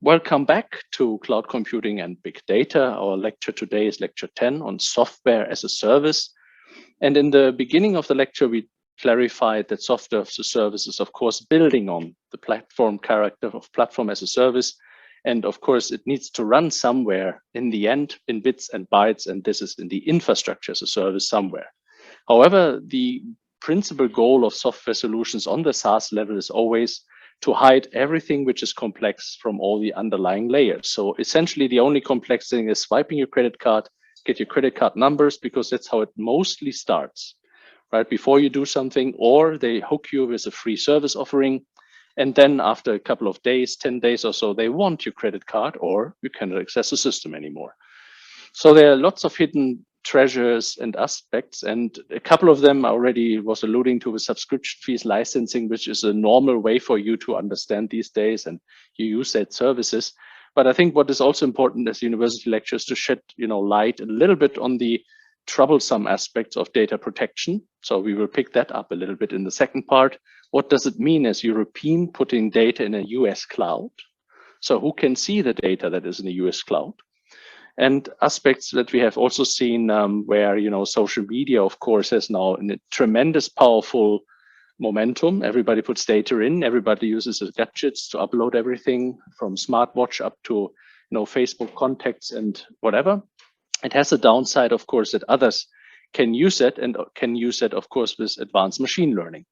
Welcome back to Cloud Computing and Big Data. Our lecture today is lecture 10 on software as a service. And in the beginning of the lecture, we clarified that software as a service is, of course, building on the platform character of platform as a service. And of course, it needs to run somewhere in the end in bits and bytes, and this is in the infrastructure as a service somewhere. However, the principal goal of software solutions on the SaaS level is always to hide everything which is complex from all the underlying layers. So essentially, the only complex thing is swiping your credit card, get your credit card numbers, because that's how it mostly starts, right? Before you do something, or they hook you with a free service offering. And then after a couple of days, 10 days or so, they want your credit card, or you cannot access the system anymore. So there are lots of hidden treasures and aspects, and a couple of them I already was alluding to with subscription fees, licensing, which is a normal way for you to understand these days, and you use that services. But I think what is also important as university lecturers to shed light a little bit on the troublesome aspects of data protection. So we will pick that up a little bit in the second part. What does it mean as European putting data in a US cloud? So who can see the data that is in the US cloud? And aspects that we have also seen where, social media, of course, has now a tremendous powerful momentum. Everybody puts data in, everybody uses the gadgets to upload everything from smartwatch up to, Facebook contacts and whatever. It has a downside, of course, that others can use it and can use it, of course, with advanced machine learning.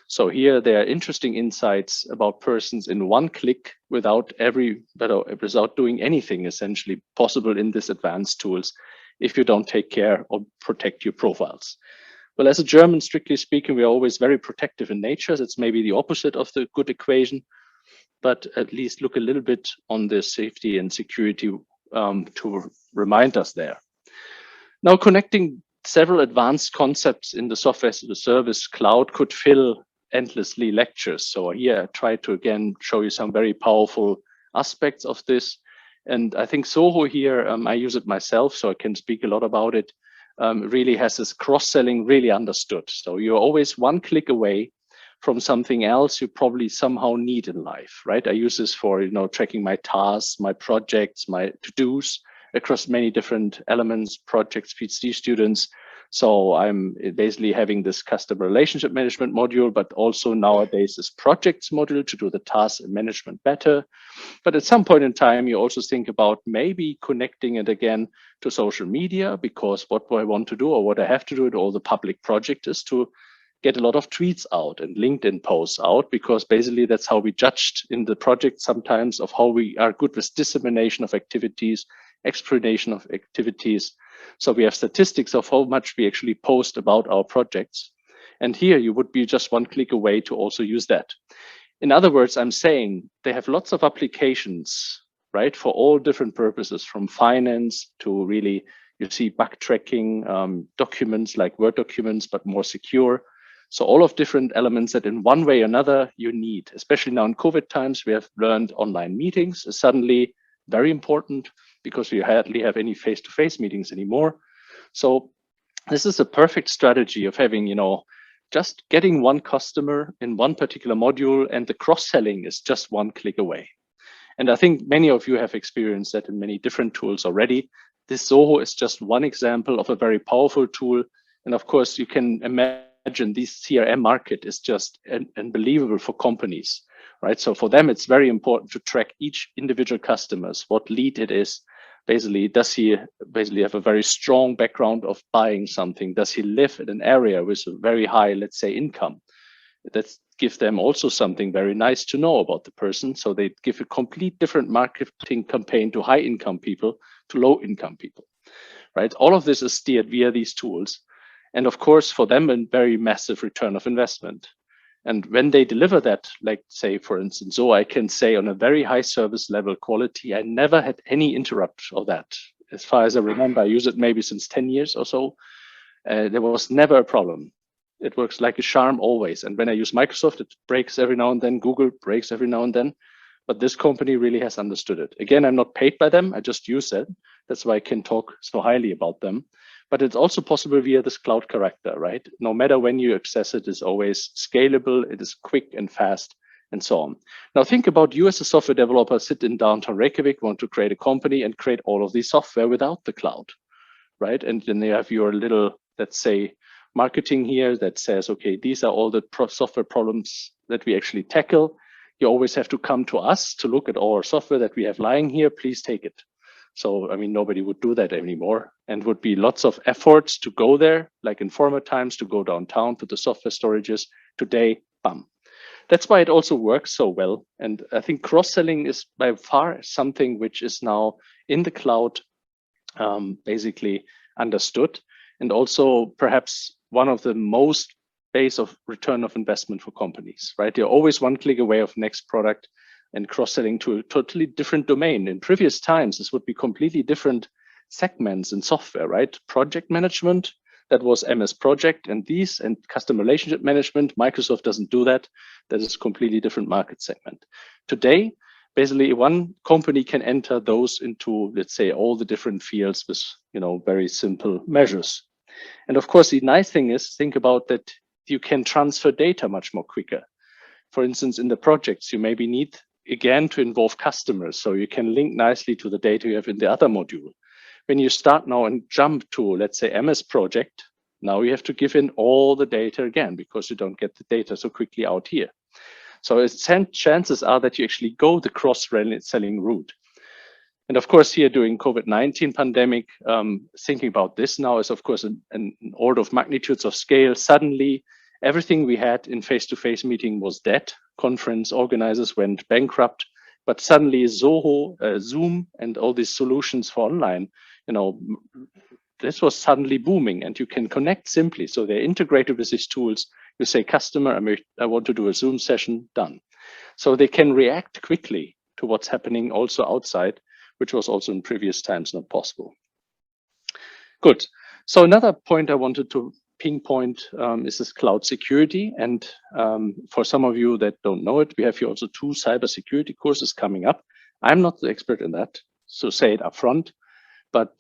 So here there are interesting insights about persons in one click without doing anything essentially possible in these advanced tools if you don't take care or protect your profiles. Well, as a German, strictly speaking, we are always very protective in nature. That's maybe the opposite of the good equation, but at least look a little bit on the safety and security to remind us there. Now, connecting several advanced concepts in the software as a service cloud could fill endlessly lectures. So here I try to again show you some very powerful aspects of this. And I think Soho here, I use it myself, so I can speak a lot about it, really has this cross-selling really understood. So you're always one click away from something else you probably somehow need in life, right? I use this for, tracking my tasks, my projects, my to-dos across many different elements, projects, PhD students. So I'm basically having this customer relationship management module, but also nowadays this projects module to do the task management better. But at some point in time, you also think about maybe connecting it again to social media, because what do I want to do or what I have to do with all the public project is to get a lot of tweets out and LinkedIn posts out, because basically that's how we judged in the project sometimes of how we are good with dissemination of activities, explanation of activities. So we have statistics of how much we actually post about our projects. And here you would be just one click away to also use that. In other words, I'm saying they have lots of applications, right, for all different purposes, from finance to really, you see backtracking, documents like Word documents, but more secure. So all of different elements that in one way or another you need, especially now in COVID times, we have learned online meetings is suddenly very important because we hardly have any face-to-face meetings anymore. So this is a perfect strategy of having, just getting one customer in one particular module, and the cross-selling is just one click away. And I think many of you have experienced that in many different tools already. This Zoho is just one example of a very powerful tool. And of course, you can imagine this CRM market is just unbelievable for companies, right? So for them, it's very important to track each individual customers, what lead it is. Basically, does he have a very strong background of buying something? Does he live in an area with a very high, let's say, income? That gives them also something very nice to know about the person. So they give a complete different marketing campaign to high income people, to low income people, right? All of this is steered via these tools. And of course, for them, a very massive return of investment. And when they deliver that, like say, for instance, so I can say on a very high service level quality, I never had any interrupt of that. As far as I remember, I use it maybe since 10 years or so. There was never a problem. It works like a charm always. And when I use Microsoft, it breaks every now and then. Google breaks every now and then. But this company really has understood it. Again, I'm not paid by them. I just use it. That's why I can talk so highly about them. But it's also possible via this cloud character, right? No matter when you access it, it's always scalable, it is quick and fast, and so on. Now think about you as a software developer, sit in downtown Reykjavik, want to create a company and create all of these software without the cloud, right? And then you have your little, let's say, marketing here that says, okay, these are all the software problems that we actually tackle. You always have to come to us to look at our software that we have lying here. Please take it. So, I mean, nobody would do that anymore, and would be lots of efforts to go there, like in former times, to go downtown to the software storages. Today, bam. That's why it also works so well. And I think cross-selling is by far something which is now in the cloud, basically understood, and also perhaps one of the most base of return of investment for companies, right? You're always one click away of next product, and cross-selling to a totally different domain. In previous times, this would be completely different segments in software, right? Project management, that was MS Project, and customer relationship management. Microsoft doesn't do that. That is a completely different market segment. Today, basically one company can enter those into, let's say, all the different fields with, very simple measures. And of course, the nice thing is, think about that you can transfer data much more quicker. For instance, in the projects, you maybe need, again, to involve customers. So you can link nicely to the data you have in the other module. When you start now and jump to, let's say, MS Project, now you have to give in all the data again, because you don't get the data so quickly out here. So chances are that you actually go the cross-selling route. And of course, here during COVID-19 pandemic, thinking about this now is, of course, an order of magnitudes of scale. Suddenly, everything we had in face-to-face meeting was dead. Conference organizers went bankrupt, but suddenly Zoho, Zoom, and all these solutions for online, this was suddenly booming, and you can connect simply. So they're integrated with these tools. You say, customer, I want to do a Zoom session, done. So they can react quickly to what's happening also outside, which was also in previous times not possible. Good. So another point I wanted to pinpoint is this cloud security. And for some of you that don't know it, we have here also 2 cybersecurity courses coming up. I'm not the expert in that, so say it up front. But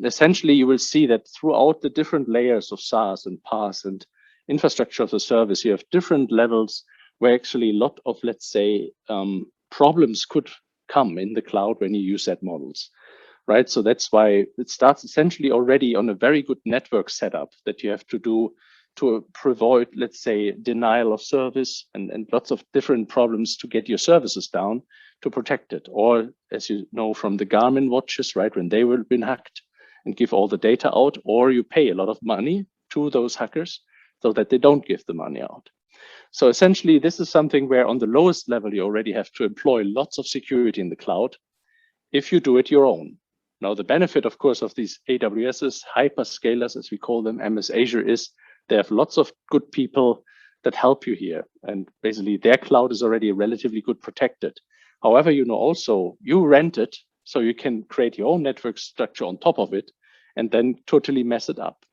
essentially, you will see that throughout the different layers of SaaS and PAAS and infrastructure of the service, you have different levels where actually a lot of, let's say, problems could come in the cloud when you use that models, right? So that's why it starts essentially already on a very good network setup that you have to do to avoid, let's say, denial of service and lots of different problems to get your services down to protect it. Or as you know from the Garmin watches, right, when they were been hacked and give all the data out, or you pay a lot of money to those hackers so that they don't give the money out. So essentially, this is something where on the lowest level, you already have to employ lots of security in the cloud if you do it your own. Now, the benefit, of course, of these AWSs, hyperscalers, as we call them, MS Azure, is they have lots of good people that help you here. And basically, their cloud is already relatively good protected. However, also you rent it, so you can create your own network structure on top of it and then totally mess it up.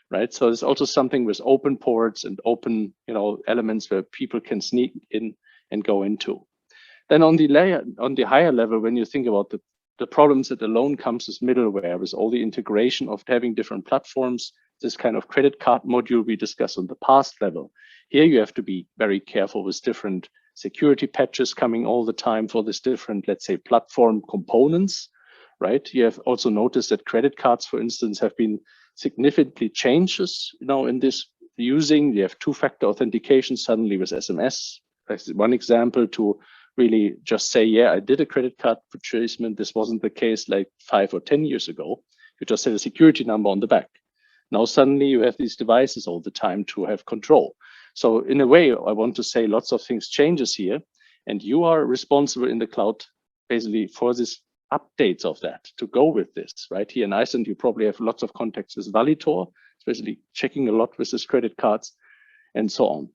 Right. So there's also something with open ports and open, elements where people can sneak in and go into. Then on the higher level, when you think about the problems that alone comes with middleware, with all the integration of having different platforms, this kind of credit card module we discussed on the PAAS level. Here you have to be very careful with different security patches coming all the time for this different, let's say, platform components, right? You have also noticed that credit cards, for instance, have been significantly changes, in this using. You have 2-factor authentication suddenly with SMS. That's one example to really just say, yeah, I did a credit card purchasement. This wasn't the case like 5 or 10 years ago. You just had a security number on the back. Now suddenly you have these devices all the time to have control. So in a way, I want to say lots of things changes here, and you are responsible in the cloud basically for this updates of that to go with this. Right here in Iceland, you probably have lots of contacts with Valitor, especially checking a lot with his credit cards and so on.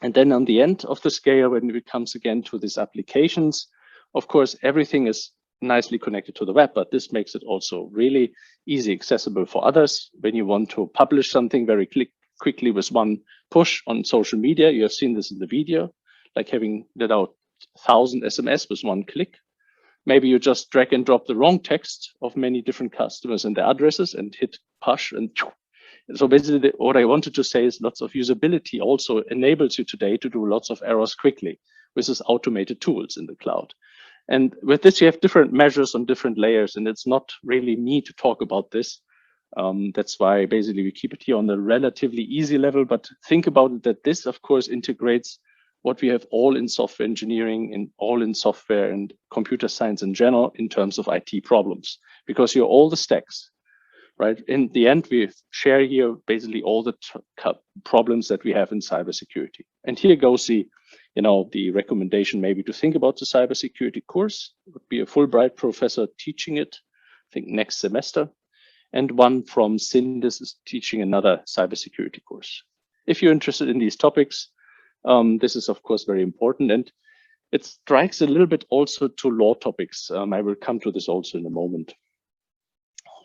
And then on the end of the scale, when it comes again to these applications, of course, everything is nicely connected to the web, but this makes it also really easy accessible for others. When you want to publish something very quickly with one push on social media, you have seen this in the video, like having let out 1,000 SMS with one click. Maybe you just drag and drop the wrong text of many different customers and their addresses and hit push and so basically what I wanted to say is lots of usability also enables you today to do lots of errors quickly. versus automated tools in the cloud. And with this, you have different measures on different layers, and it's not really me to talk about this. That's why basically we keep it here on the relatively easy level, but think about it that this, of course, integrates what we have all in software engineering and all in software and computer science in general in terms of IT problems, because you're all the stacks, right? In the end, we share here basically all the problems that we have in cybersecurity. And here goes the, the recommendation maybe to think about the cybersecurity course. It would be a Fulbright professor teaching it, I think next semester. And one from Sindis is teaching another cybersecurity course. If you're interested in these topics, this is of course very important, and it strikes a little bit also to law topics. I will come to this also in a moment.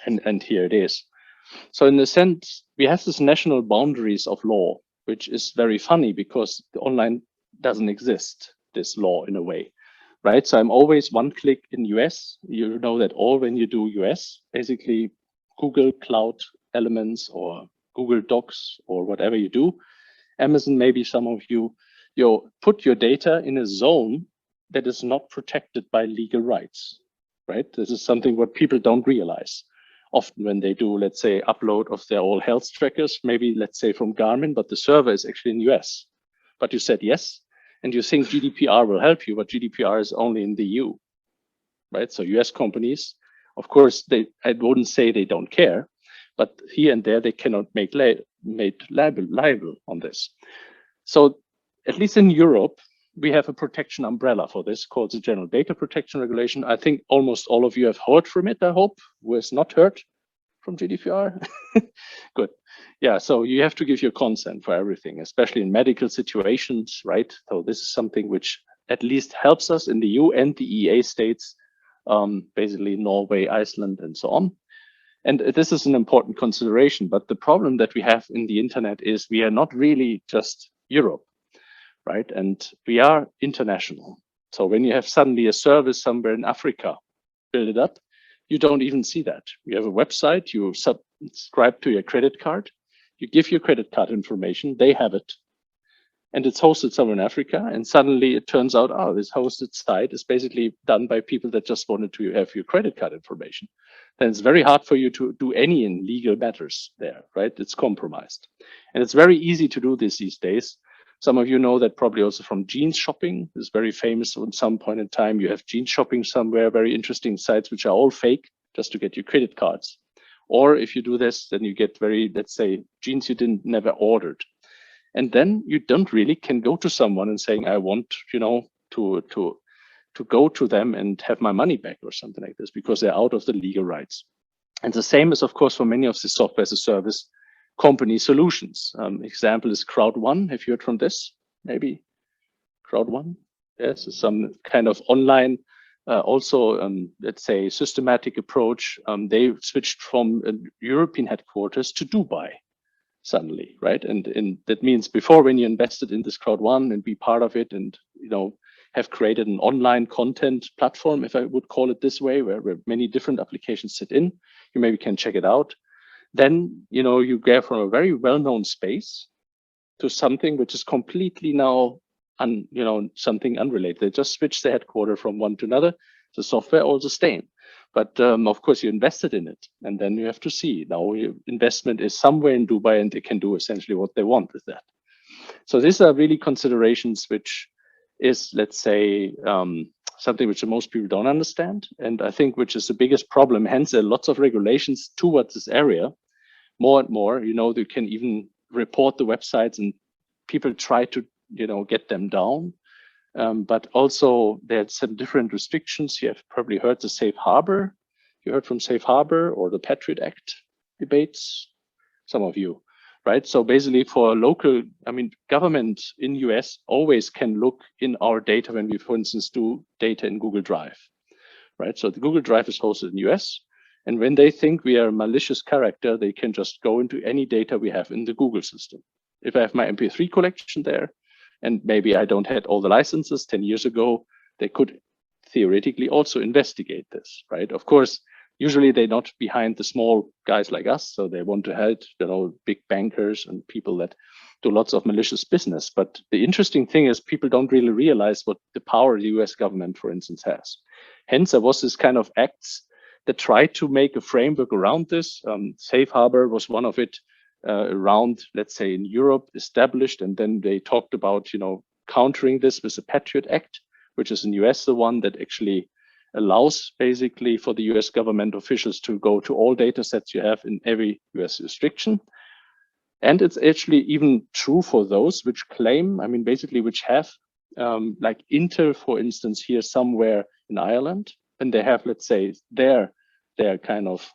And here it is. So in a sense, we have this national boundaries of law, which is very funny because the online doesn't exist, this law in a way, right? So I'm always one click in US. You know that all when you do US, basically Google Cloud Elements or Google Docs or whatever you do, Amazon, maybe some of you put your data in a zone that is not protected by legal rights, right? This is something what people don't realize. Often when they do, let's say, upload of their all health trackers, maybe let's say from Garmin, but the server is actually in US. But you said yes, and you think GDPR will help you, but GDPR is only in the EU, right? So US companies, of course, I wouldn't say they don't care, but here and there they cannot make made liable on this. So at least in Europe, we have a protection umbrella for this called the General Data Protection Regulation. I think almost all of you have heard from it, I hope. Who has not heard from GDPR? Good. Yeah, so you have to give your consent for everything, especially in medical situations, right? So this is something which at least helps us in the EU and the EEA states, basically Norway, Iceland, and so on. And this is an important consideration, but the problem that we have in the internet is we are not really just Europe, right? And we are international. So when you have suddenly a service somewhere in Africa, build it up, you don't even see that. You have a website, you subscribe to your credit card, you give your credit card information, they have it, and it's hosted somewhere in Africa, and suddenly it turns out, oh, this hosted site is basically done by people that just wanted to have your credit card information. Then it's very hard for you to do any in legal matters there, right? It's compromised. And it's very easy to do this these days. Some of you know that probably also from jeans shopping is very famous. At some point in time, you have jeans shopping somewhere, very interesting sites, which are all fake just to get your credit cards. Or if you do this, then you get very, let's say, jeans you never ordered. And then you don't really can go to someone and saying, I want, to go to them and have my money back or something like this, because they're out of the legal rights. And the same is, of course, for many of the software as a service company solutions. Example is Crowd1. Have you heard from this? Maybe Crowd1? Yes, some kind of online, let's say, systematic approach. They switched from a European headquarters to Dubai suddenly, right? And that means before, when you invested in this Crowd1 and be part of it and, have created an online content platform, if I would call it this way, where many different applications sit in, you maybe can check it out. Then, you get from a very well-known space to something which is completely now, something unrelated. They just switched the headquarters from one to another. The software all the same. But of course, you invested in it. And then you have to see now your investment is somewhere in Dubai and they can do essentially what they want with that. So these are really considerations which is, let's say, something which most people don't understand. And I think which is the biggest problem. Hence, there are lots of regulations towards this area. More and more, you can even report the websites and people try to, get them down. But also there's some different restrictions. You have probably heard the Safe Harbor. You heard from Safe Harbor or the Patriot Act debates, some of you, right? So basically for local, government in US always can look in our data when we, for instance, do data in Google Drive, right? So the Google Drive is hosted in US. And when they think we are a malicious character, they can just go into any data we have in the Google system. If I have my MP3 collection there, and maybe I don't have all the licenses 10 years ago, they could theoretically also investigate this, right? Of course, usually they're not behind the small guys like us. So they want to help, big bankers and people that do lots of malicious business. But the interesting thing is people don't really realize what the power the US government, for instance, has. Hence, there was this kind of acts that tried to make a framework around this. Safe Harbor was one of it, around, let's say, in Europe established. And then they talked about, countering this with the Patriot Act, which is in US the one that actually allows basically for the US government officials to go to all data sets you have in every US jurisdiction. And it's actually even true for those which claim, basically which have, like Intel, for instance, here somewhere in Ireland, and they have, let's say, their kind of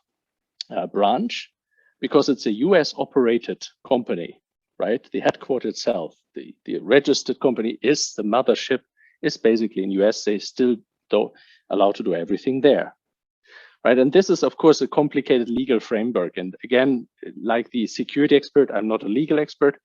branch, because it's a US operated company, right? The headquarter itself, the registered company is the mothership is basically in US. They still don't allow to do everything there. Right. And this is, of course, a complicated legal framework. And again, like the security expert, I'm not a legal expert,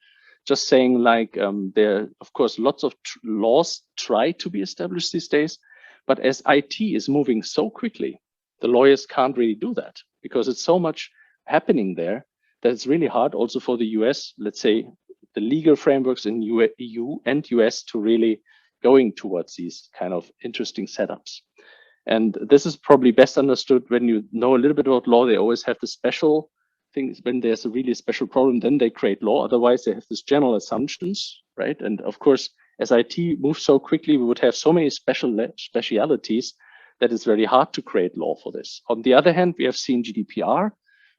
just saying like there, of course, lots of laws try to be established these days. But as IT is moving so quickly, the lawyers can't really do that because it's so much happening there that it's really hard also for the US, let's say, the legal frameworks in EU and US to really going towards these kind of interesting setups. And this is probably best understood when you know a little bit about law. They always have the special things. When there's a really special problem, then they create law. Otherwise, they have this general assumptions, right? And of course, as IT moves so quickly, we would have so many specialities that it's very hard to create law for this. On the other hand, we have seen GDPR,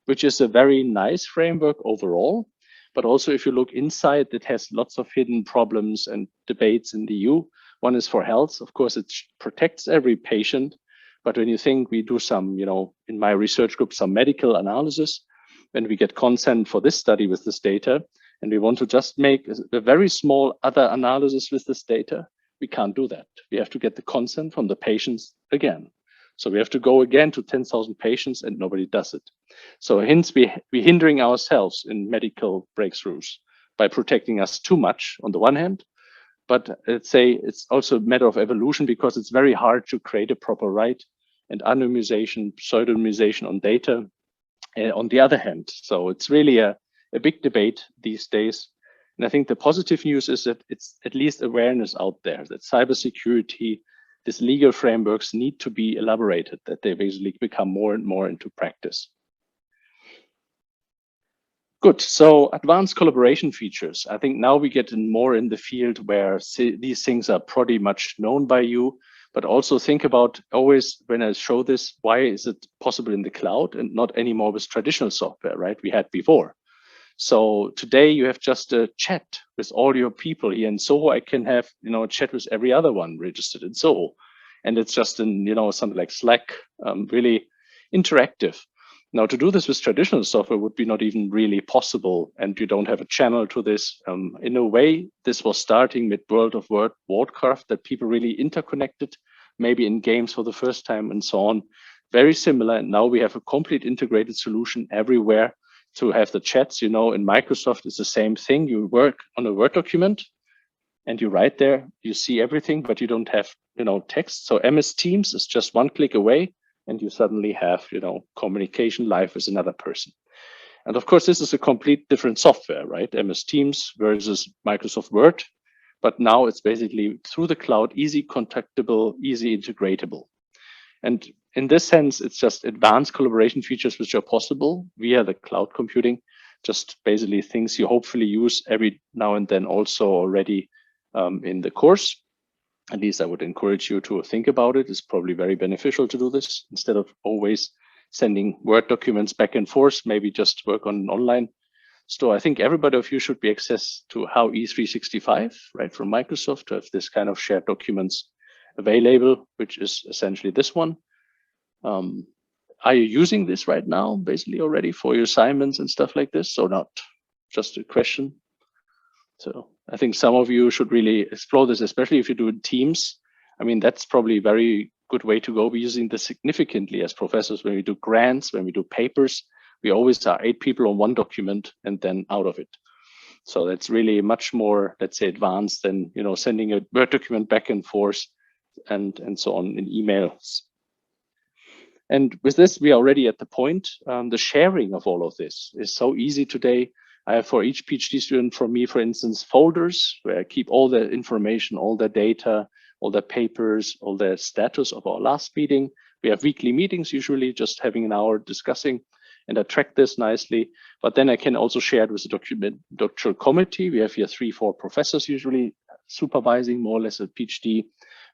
which is a very nice framework overall. But also, if you look inside, it has lots of hidden problems and debates in the EU. One is for health. Of course, it protects every patient. But when you think we do some, in my research group, some medical analysis, when we get consent for this study with this data, and we want to just make a very small other analysis with this data, we can't do that. We have to get the consent from the patients again. So we have to go again to 10,000 patients and nobody does it. So hence we're hindering ourselves in medical breakthroughs by protecting us too much on the one hand. But let's say it's also a matter of evolution because it's very hard to create a proper right and anonymization, pseudonymization on data on the other hand. So it's really a big debate these days. And I think the positive news is that it's at least awareness out there that cybersecurity, these legal frameworks need to be elaborated, that they basically become more and more into practice. Good. So advanced collaboration features. I think now we get more in the field where these things are pretty much known by you, but also think about always when I show this, why is it possible in the cloud and not anymore with traditional software, right? We had before. So today you have just a chat with all your people here in Zoho. I can have, a chat with every other one registered in Zoho. And it's just in, something like Slack, really interactive. Now, to do this with traditional software would be not even really possible, and you don't have a channel to this. In a way, this was starting with World of Warcraft, that people really interconnected, maybe in games for the first time and so on. Very similar, and now we have a complete integrated solution everywhere to have the chats. In Microsoft, it's the same thing. You work on a Word document, and you write there, you see everything, but you don't have, text. So MS Teams is just one click away, and you suddenly have, communication live with another person. And of course, this is a complete different software, right? MS Teams versus Microsoft Word. But now it's basically through the cloud, easy contactable, easy integratable. And in this sense, it's just advanced collaboration features which are possible via the cloud computing, just basically things you hopefully use every now and then also already in the course. At least I would encourage you to think about it. It's probably very beneficial to do this instead of always sending Word documents back and forth, maybe just work on an online store. I think everybody of you should be access to how E365, right, from Microsoft to have this kind of shared documents available, which is essentially this one. Are you using this right now, basically already for your assignments and stuff like this, or not? Just a question. So I think some of you should really explore this, especially if you do Teams. I mean, that's probably a very good way to go. We're using this significantly as professors when we do grants, when we do papers. We always are 8 people on one document and then out of it. So that's really much more, let's say, advanced than sending a Word document back and forth and so on in emails. And with this, we are already at the point. The sharing of all of this is so easy today. I have for each PhD student from me, for instance, folders where I keep all the information, all the data, all the papers, all the status of our last meeting. We have weekly meetings, usually just having an hour discussing, and I track this nicely. But then I can also share it with the doctoral committee. We have here 3-4 professors usually supervising more or less a PhD.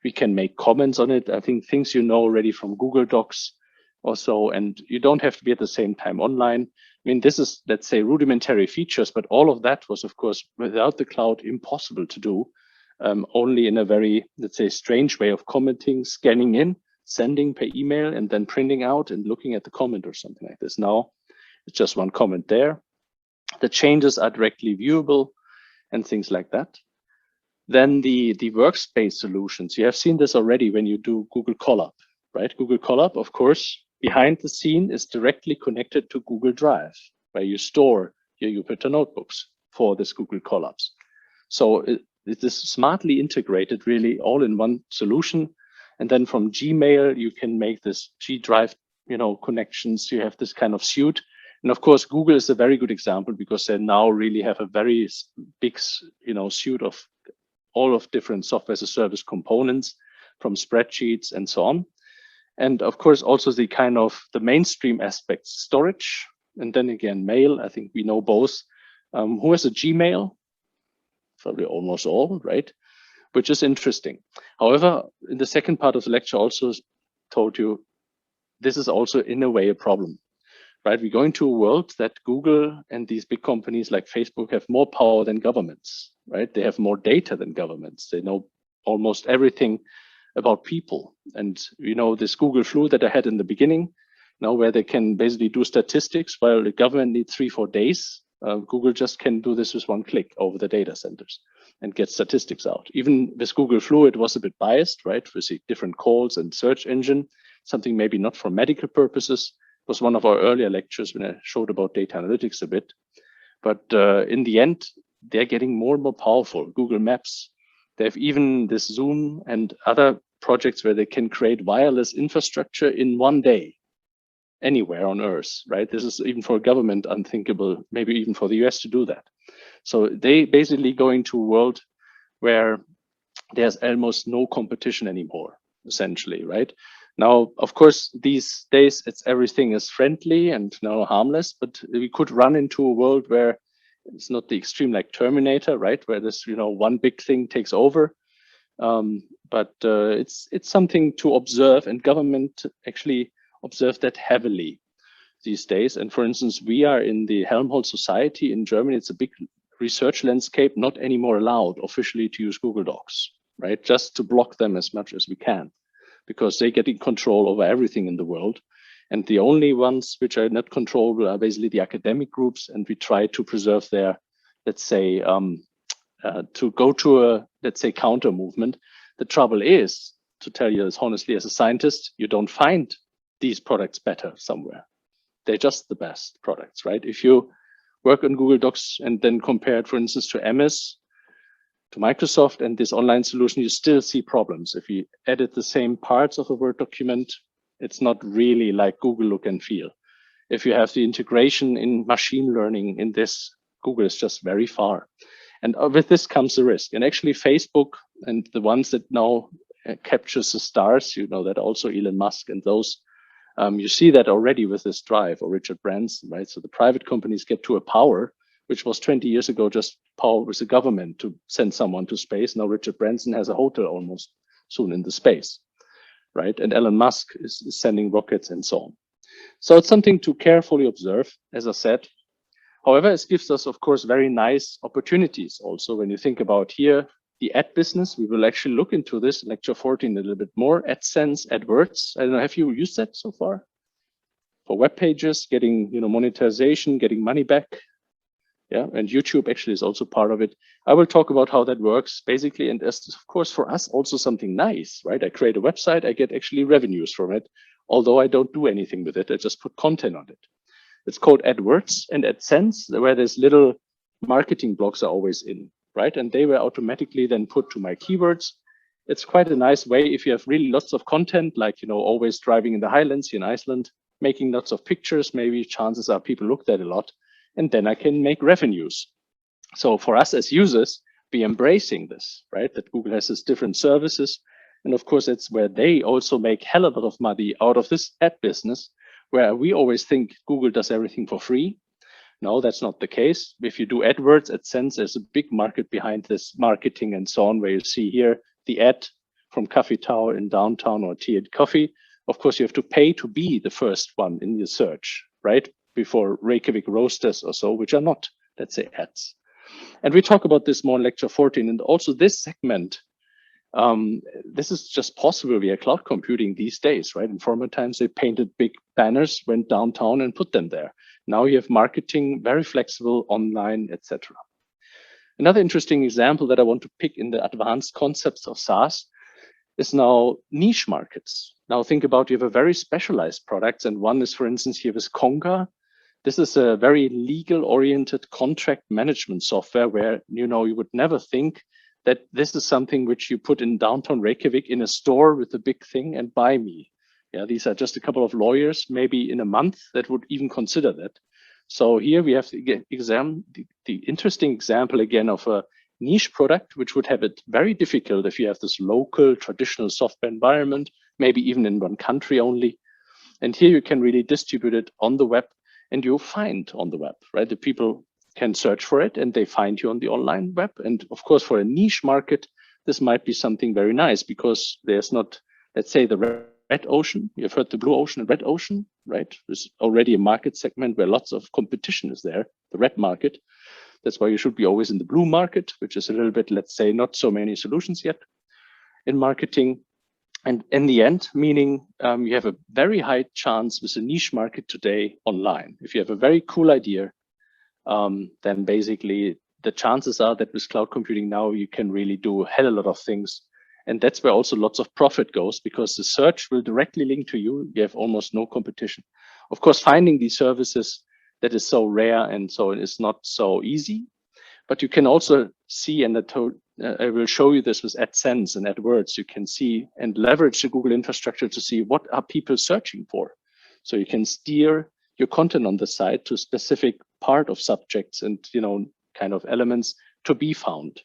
We can make comments on it. I think things you know already from Google Docs or so, and you don't have to be at the same time online. I mean, this is, let's say, rudimentary features, but all of that was, of course, without the cloud, impossible to do, only in a very, let's say, strange way of commenting, scanning in, sending per email, and then printing out and looking at the comment or something like this. Now, it's just one comment there. The changes are directly viewable and things like that. Then the workspace solutions, you have seen this already when you do Google Colab, right? Google Colab, of course, behind the scene is directly connected to Google Drive, where you store your Jupyter notebooks for this Google Colabs. So it is smartly integrated really all in one solution. And then from Gmail, you can make this G Drive, connections. You have this kind of suite. And of course, Google is a very good example because they now really have a very big, suite of all of different software as a service components from spreadsheets and so on. And of course, also the kind of the mainstream aspects, storage, and then again, mail. I think we know both. Who has a Gmail? Probably almost all, right? Which is interesting. However, in the second part of the lecture, also told you this is also in a way a problem, right? We're going to a world that Google and these big companies like Facebook have more power than governments, right? They have more data than governments. They know almost everything about people. And this Google flu that I had in the beginning, now where they can basically do statistics while the government needs 3-4 days, Google just can do this with one click over the data centers and get statistics out. Even with Google flu, it was a bit biased, right? With the different calls and search engine, something maybe not for medical purposes. It was one of our earlier lectures when I showed about data analytics a bit. But in the end, they're getting more and more powerful. Google Maps, they have even this Zoom and other projects where they can create wireless infrastructure in one day, anywhere on Earth, right? This is even for a government unthinkable, maybe even for the US to do that. So they basically going to a world where there's almost no competition anymore, essentially, right? Now, of course, these days everything is friendly and harmless, but we could run into a world where it's not the extreme like Terminator, right? Where this, one big thing takes over. But it's something to observe, and government actually observe that heavily these days. And for instance, we are in the Helmholtz Society in Germany. It's a big research landscape, not anymore allowed officially to use Google Docs, right? Just to block them as much as we can, because they get in control over everything in the world. And the only ones which are not controllable are basically the academic groups. And we try to preserve their, let's say, to go to a, let's say, counter movement. The trouble is, to tell you as honestly as a scientist, you don't find these products better somewhere. They're just the best products, right? If you work on Google Docs and then compare it, for instance, to MS, to Microsoft and this online solution, you still see problems. If you edit the same parts of a Word document, it's not really like Google look and feel. If you have the integration in machine learning in this, Google is just very far. And with this comes the risk. And actually Facebook and the ones that now captures the stars, that also Elon Musk and those, you see that already with this Drive or Richard Branson, right? So the private companies get to a power, which was 20 years ago, just power with the government to send someone to space. Now Richard Branson has a hotel almost soon in the space, right? And Elon Musk is sending rockets and so on. So it's something to carefully observe, as I said. However, it gives us, of course, very nice opportunities also. When you think about here, the ad business, we will actually look into this in lecture 14 a little bit more. AdSense, AdWords. I don't know, have you used that so far? For web pages, getting monetization, getting money back. Yeah, and YouTube actually is also part of it. I will talk about how that works basically. And as of course, for us, also something nice, right? I create a website, I get actually revenues from it, although I don't do anything with it. I just put content on it. It's called AdWords and AdSense, where there's little marketing blocks are always in, right? And they were automatically then put to my keywords. It's quite a nice way if you have really lots of content, like, always driving in the highlands here in Iceland, making lots of pictures, maybe chances are people looked at a lot. and then I can make revenues. So for us as users, be embracing this, right? That Google has these different services. And of course, that's where they also make hell of a lot of money out of this ad business, where we always think Google does everything for free. No, that's not the case. If you do AdWords, AdSense, there's a big market behind this marketing and so on, where you see here the ad from Coffee Tower in downtown or Tea and Coffee. Of course, you have to pay to be the first one in your search, right? Before Reykjavik Roasters or so, which are not, let's say, ads. And we talk about this more in lecture 14. And also this segment, this is just possible via cloud computing these days, right? In former times, they painted big banners, went downtown and put them there. Now you have marketing, very flexible, online, etc. Another interesting example that I want to pick in the advanced concepts of SaaS is now niche markets. Now think about, you have a very specialized products, and one is, for instance, here with Conga. This is a very legal-oriented contract management software where, you would never think that this is something which you put in downtown Reykjavik in a store with a big thing and buy me. Yeah, these are just a couple of lawyers, maybe in a month, that would even consider that. So here we have the interesting example again of a niche product, which would have it very difficult if you have this local traditional software environment, maybe even in one country only. And here you can really distribute it on the web, and you'll find on the web, right? The people can search for it and they find you on the online web. And of course, for a niche market, this might be something very nice, because there's not, let's say, the red ocean. You've heard the blue ocean and red ocean, right? There's already a market segment where lots of competition is there, the red market. That's why you should be always in the blue market, which is a little bit, let's say, not so many solutions yet in marketing. And in the end, meaning you have a very high chance with a niche market today online. If you have a very cool idea, then basically the chances are that with cloud computing now, you can really do a hell of a lot of things. And that's where also lots of profit goes, because the search will directly link to you. You have almost no competition. Of course, finding these services, that is so rare, and so it is not so easy. But you can also see, and I will show you this with AdSense and AdWords. You can see and leverage the Google infrastructure to see what are people searching for. So you can steer your content on the site to a specific part of subjects and kind of elements to be found.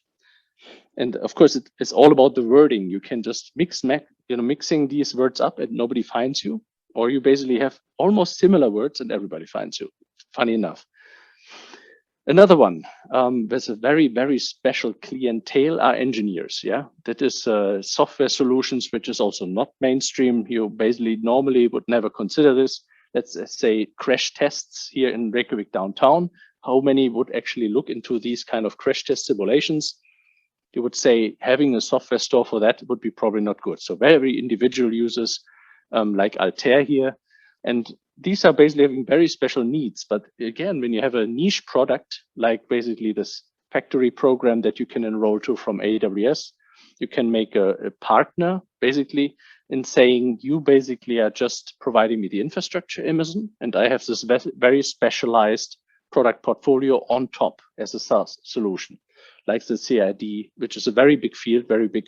And of course, it's all about the wording. You can just mixing these words up and nobody finds you, or you basically have almost similar words and everybody finds you. Funny enough. Another one, there's a very, very special clientele are engineers. Yeah, that is software solutions, which is also not mainstream. You basically normally would never consider this. Let's say crash tests here in Reykjavik downtown. How many would actually look into these kind of crash test simulations? You would say having a software store for that would be probably not good. So very individual users like Altair here. And these are basically having very special needs. But again, when you have a niche product, like basically this factory program that you can enroll to from AWS, you can make a partner basically in saying you basically are just providing me the infrastructure, Amazon, and I have this very specialized product portfolio on top as a SaaS solution, like the CID, which is a very big field, very big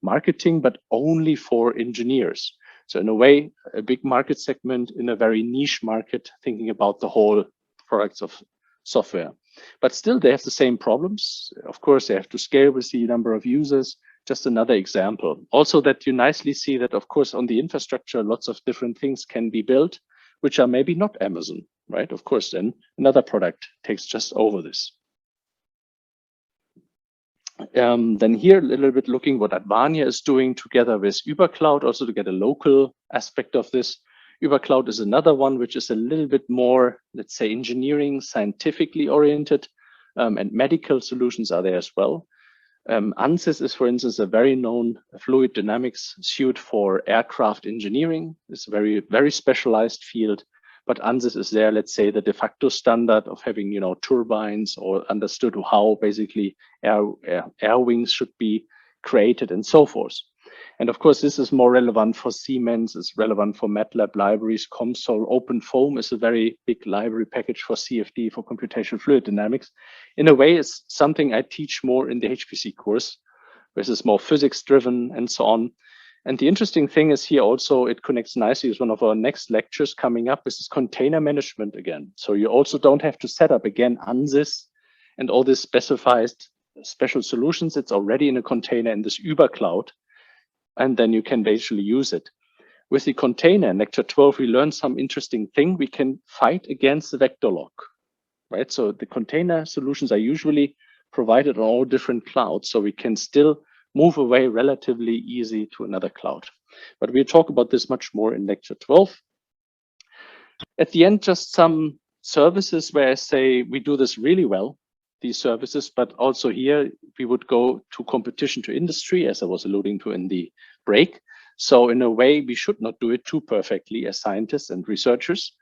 marketing, but only for engineers. So in a way, a big market segment in a very niche market, thinking about the whole products of software. But still, they have the same problems. Of course, they have to scale with the number of users. Just another example. Also that you nicely see that, of course, on the infrastructure, lots of different things can be built, which are maybe not Amazon, right? Of course, then another product takes just over this. Then here, a little bit looking what Advania is doing together with UberCloud, also to get a local aspect of this. UberCloud is another one, which is a little bit more, let's say, engineering, scientifically oriented, and medical solutions are there as well. ANSYS is, for instance, a very known fluid dynamics suite for aircraft engineering. It's a very, very specialized field. But ANSYS is there, let's say, the de facto standard of having, turbines, or understood how basically air wings should be created and so forth. And of course, this is more relevant for Siemens, it's relevant for MATLAB libraries. COMSOL OpenFOAM is a very big library package for CFD, for computational fluid dynamics. In a way, it's something I teach more in the HPC course, which is more physics driven and so on. And the interesting thing is here also, it connects nicely with one of our next lectures coming up. This is container management again. So you also don't have to set up again ANSYS and all this specified special solutions. It's already in a container in this Uber cloud, and then you can basically use it. With the container in lecture 12, we learned some interesting thing. We can fight against the vector lock, right? So the container solutions are usually provided on all different clouds, so we can still move away relatively easy to another cloud. But we'll talk about this much more in lecture 12. At the end, just some services where I say we do this really well, these services, but also here we would go to competition to industry, as I was alluding to in the break. So in a way, we should not do it too perfectly as scientists and researchers,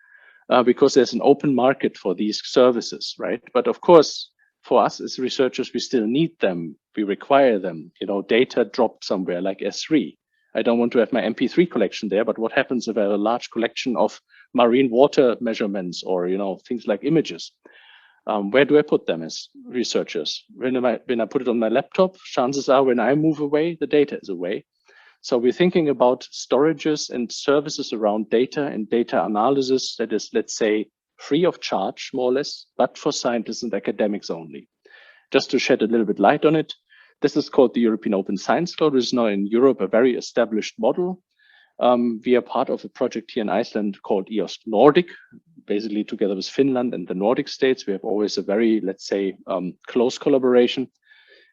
because there's an open market for these services, right? But of course, for us as researchers, we still need them. We require them. You know, data dropped somewhere like S3. I don't want to have my MP3 collection there, but what happens if I have a large collection of marine water measurements or, you know, things like images? Where do I put them as researchers? When I put it on my laptop, chances are when I move away, the data is away. So we're thinking about storages and services around data and data analysis that is, let's say, free of charge, more or less, but for scientists and academics only. Just to shed a little bit light on it, this is called the European Open Science Cloud, which is now in Europe a very established model. We are part of a project here in Iceland called EOS Nordic, basically together with Finland and the Nordic states. We have always a very, let's say, close collaboration.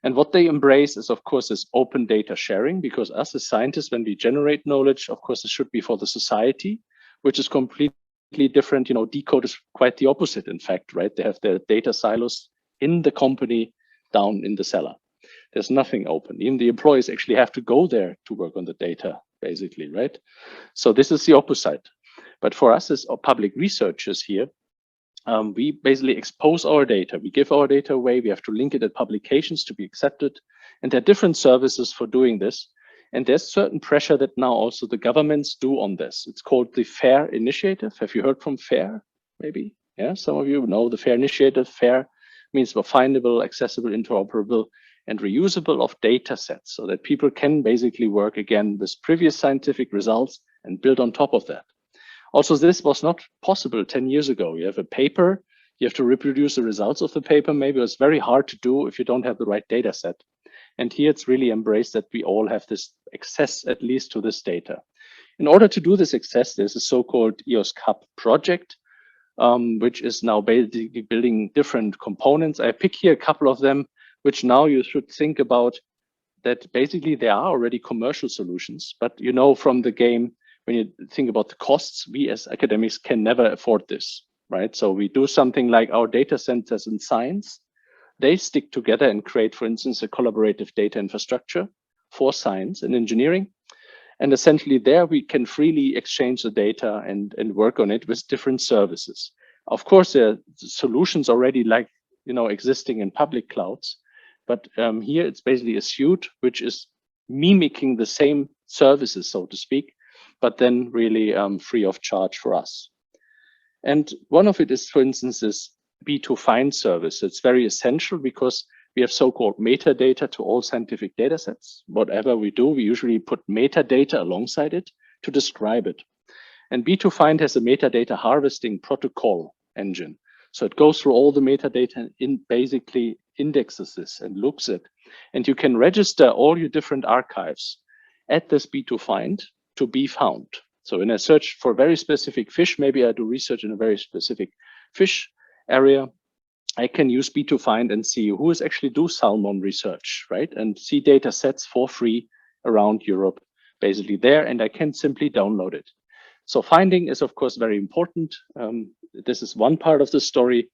And what they embrace is, of course, this open data sharing, because us as scientists, when we generate knowledge, of course, it should be for the society, which is completely different. You know, Decode is quite the opposite, in fact, right? They have their data silos in the company down in the cellar. There's nothing open. Even the employees actually have to go there to work on the data, basically, right? So this is the opposite. But for us as public researchers here, we basically expose our data. We give our data away. We have to link it at publications to be accepted. And there are different services for doing this. And there's certain pressure that now also the governments do on this. It's called the FAIR initiative. Have you heard from FAIR? Maybe, yeah, some of you know the FAIR initiative. FAIR means for findable, accessible, interoperable, and reusable of data sets, so that people can basically work again with previous scientific results and build on top of that. Also, this was not possible 10 years ago. You have a paper, you have to reproduce the results of the paper. Maybe it's very hard to do if you don't have the right data set. And here it's really embraced that we all have this access, at least to this data. In order to do this access, there's a so-called EOS Cup project, which is now basically building different components. I pick here a couple of them, which now you should think about that basically there are already commercial solutions, but you know from the game, when you think about the costs, we as academics can never afford this, right? So we do something like our data centers in science, they stick together and create, for instance, a collaborative data infrastructure for science and engineering. And essentially there we can freely exchange the data and work on it with different services. Of course, there are solutions already like, you know, existing in public clouds, but here it's basically a suite which is mimicking the same services, so to speak, but then really free of charge for us. And one of it is, for instance, this B2Find service. It's very essential because we have so-called metadata to all scientific data sets. Whatever we do, we usually put metadata alongside it to describe it. And B2Find has a metadata harvesting protocol engine. So it goes through all the metadata and basically indexes this and looks at, and you can register all your different archives at this B2Find to be found. So when I search for a very specific fish, maybe I do research in a very specific fish area, I can use B2Find and see who is actually do salmon research, right? And see data sets for free around Europe, basically there, and I can simply download it. So finding is, of course, very important. This is one part of the story.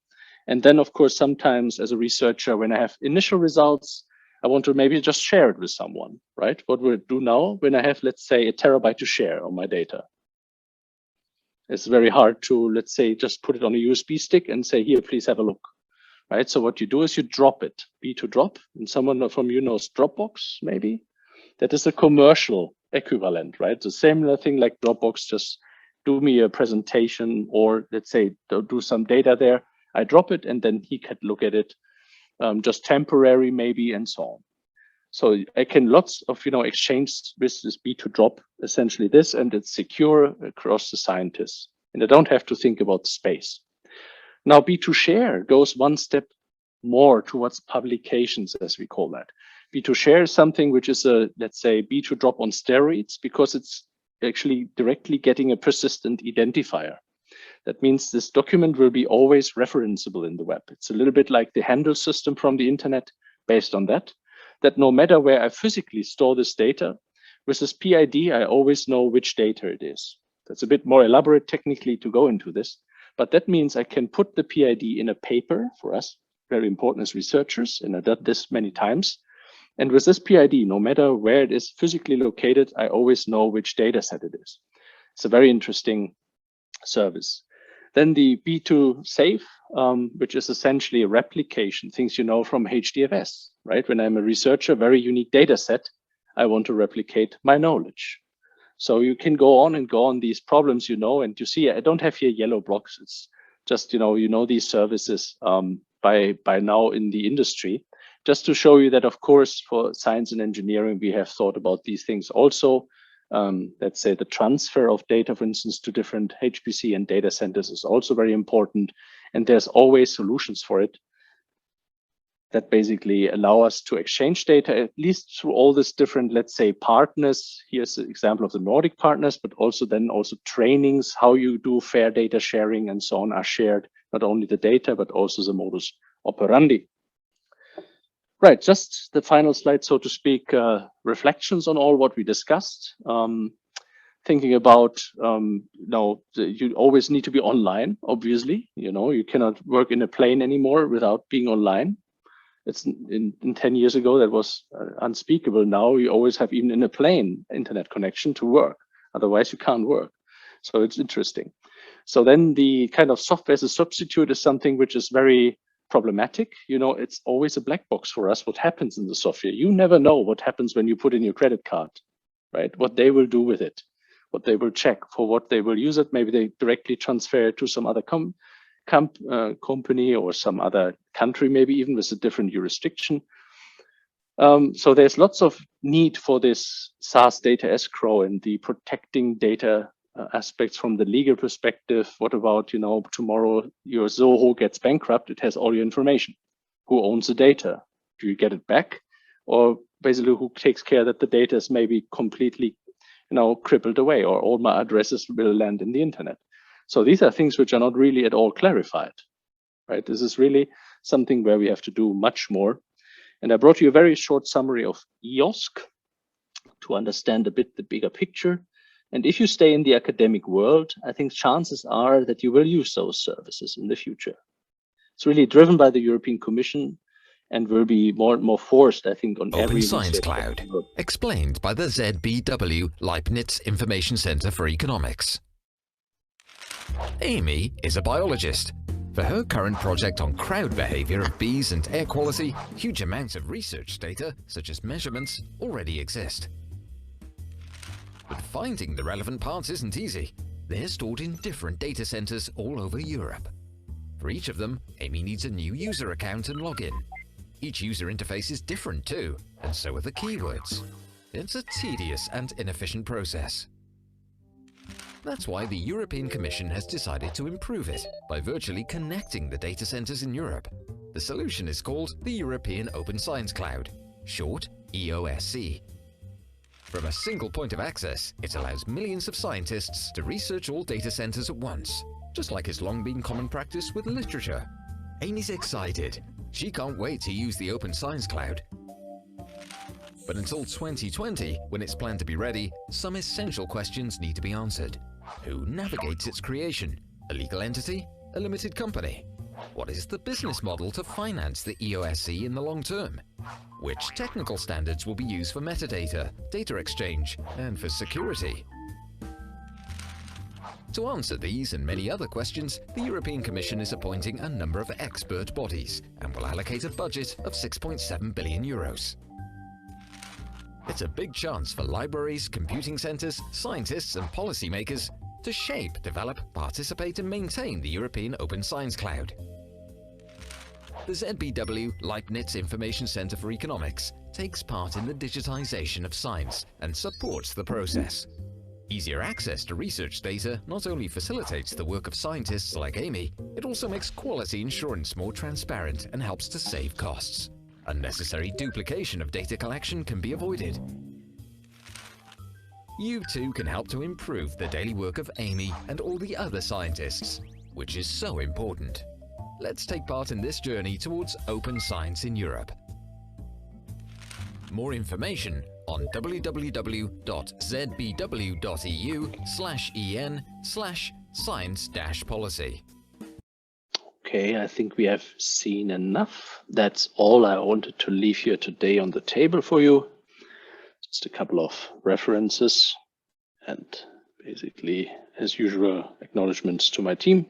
And then, of course, sometimes as a researcher, when I have initial results, I want to maybe just share it with someone, right? What will it do now when I have, let's say, 1 terabyte to share on my data? It's very hard to, let's say, just put it on a USB stick and say, here, please have a look, right? So what you do is you drop it, B2Drop, and someone from you knows Dropbox, maybe? That is a commercial equivalent, right? The similar thing like Dropbox, just do me a presentation or let's say do some data there. I drop it and then he can look at it, just temporary maybe and so on. So I can lots of exchange with this B2 drop, essentially this, and it's secure across the scientists. And I don't have to think about space. Now B2 share goes one step more towards publications, as we call that. B2 share is something which is a, let's say, B2 drop on steroids, because it's actually directly getting a persistent identifier. That means this document will be always referenceable in the web. It's a little bit like the handle system from the internet based on that no matter where I physically store this data, with this PID, I always know which data it is. That's a bit more elaborate technically to go into this, but that means I can put the PID in a paper for us, very important as researchers, and I've done this many times. And with this PID, no matter where it is physically located, I always know which data set it is. It's a very interesting service. Then the B2 Safe, which is essentially a replication, things you know from HDFS, right? When I'm a researcher, very unique data set, I want to replicate my knowledge. So you can go on these problems, and you see, I don't have here yellow blocks. It's just, these services by now in the industry, just to show you that, of course, for science and engineering, we have thought about these things also. Let's say the transfer of data, for instance, to different HPC and data centers is also very important. And there's always solutions for it that basically allow us to exchange data, at least through all these different, let's say, partners. Here's an example of the Nordic partners, but also trainings, how you do fair data sharing and so on are shared, not only the data, but also the modus operandi. Right, just the final slide, so to speak, reflections on all what we discussed. Thinking about, you always need to be online, obviously. You cannot work in a plane anymore without being online. It's in 10 years ago, that was unspeakable. Now you always have, even in a plane, internet connection to work. Otherwise, you can't work. So it's interesting. So then the kind of software as a substitute is something which is very problematic. It's always a black box for us what happens in the software. You never know what happens when you put in your credit card, right? What they will do with it, what they will check, for what they will use it. Maybe they directly transfer it to some other company or some other country, maybe even with a different jurisdiction. So there's lots of need for this SAAS data escrow and the protecting data aspects from the legal perspective. What about, tomorrow your Zoho gets bankrupt, it has all your information. Who owns the data? Do you get it back? Or basically who takes care that the data is maybe completely, crippled away, or all my addresses will land in the internet? So these are things which are not really at all clarified, right? This is really something where we have to do much more. And I brought you a very short summary of EOS to understand a bit the bigger picture. And if you stay in the academic world, I think chances are that you will use those services in the future. It's really driven by the European Commission and will be more and more forced, I think, on every Open Science Cloud, explained by the ZBW Leibniz Information Center for Economics. Amy is a biologist. For her current project on crowd behavior of bees and air quality, huge amounts of research data, such as measurements, already exist. But finding the relevant parts isn't easy. They're stored in different data centers all over Europe. For each of them, Amy needs a new user account and login. Each user interface is different too, and so are the keywords. It's a tedious and inefficient process. That's why the European Commission has decided to improve it by virtually connecting the data centers in Europe. The solution is called the European Open Science Cloud, short EOSC. From a single point of access, it allows millions of scientists to research all data centers at once, just like it's long been common practice with literature. Amy's excited. She can't wait to use the Open Science Cloud. But until 2020, when it's planned to be ready, some essential questions need to be answered. Who navigates its creation? A legal entity? A limited company? What is the business model to finance the EOSC in the long term? Which technical standards will be used for metadata, data exchange, and for security? To answer these and many other questions, the European Commission is appointing a number of expert bodies and will allocate a budget of 6.7 billion euros. It's a big chance for libraries, computing centers, scientists, and policymakers to shape, develop, participate, and maintain the European Open Science Cloud. The ZBW Leibniz Information Center for Economics takes part in the digitization of science and supports the process. Easier access to research data not only facilitates the work of scientists like Amy, it also makes quality assurance more transparent and helps to save costs. Unnecessary duplication of data collection can be avoided. You too can help to improve the daily work of Amy and all the other scientists, which is so important. Let's take part in this journey towards open science in Europe. More information on www.zbw.eu/en/science-policy. Okay, I think we have seen enough. That's all I wanted to leave here today on the table for you. Just a couple of references and basically, as usual, acknowledgements to my team.